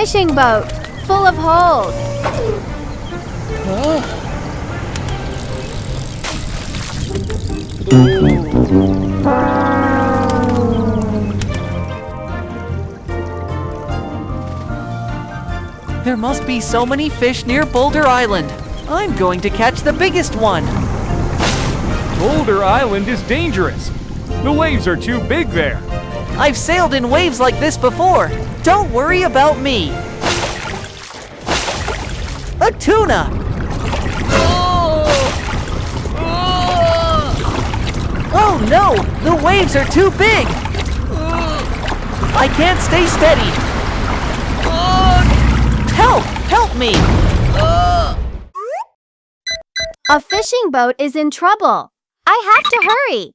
fishing boat, full of holes. There must be so many fish near Boulder Island. I'm going to catch the biggest one. Boulder Island is dangerous. The waves are too big there. I've sailed in waves like this before. Don't worry about me. A tuna! Oh no! The waves are too big! I can't stay steady. Help! Help me! A fishing boat is in trouble. I have to hurry.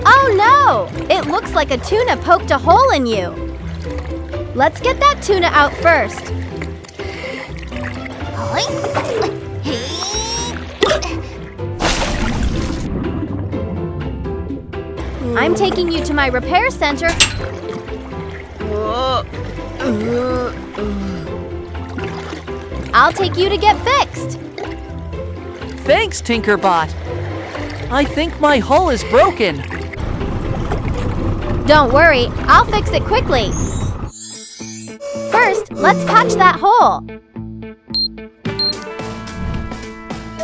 Oh no! It looks like a tuna poked a hole in you. Let's get that tuna out first. I'm taking you to my repair center. I'll take you to get fixed. Thanks, Tinkerbot. I think my hull is broken. Don't worry, I'll fix it quickly. First, let's patch that hole.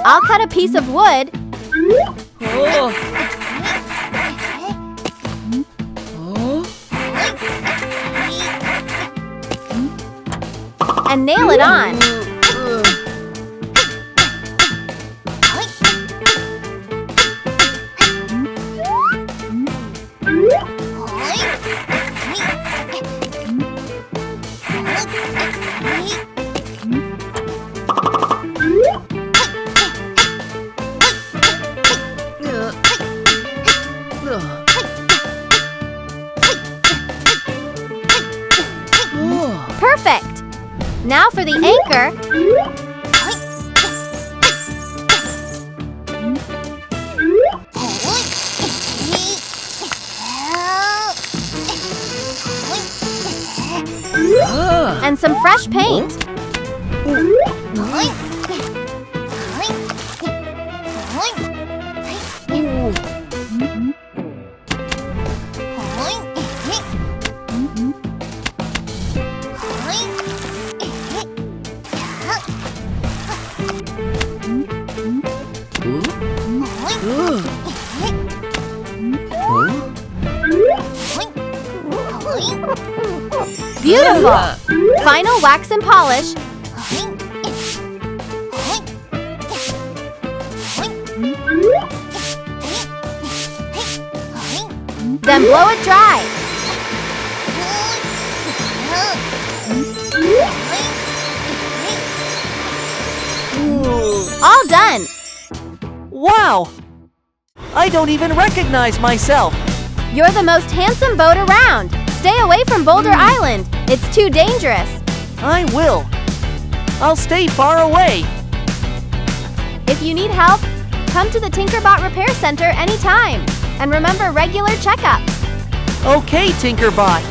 I'll cut a piece of wood. And nail it on. Perfect! Now for the anchor. And some fresh paint. Beautiful! Final wax and polish. Then blow it dry. All done! Wow! I don't even recognize myself. You're the most handsome boat around. Stay away from Boulder Island. It's too dangerous. I will. I'll stay far away. If you need help, come to the Tinkerbot Repair Center anytime. And remember regular checkups. Okay, Tinkerbot.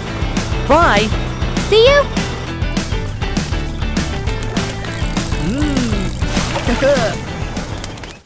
Bye. See you!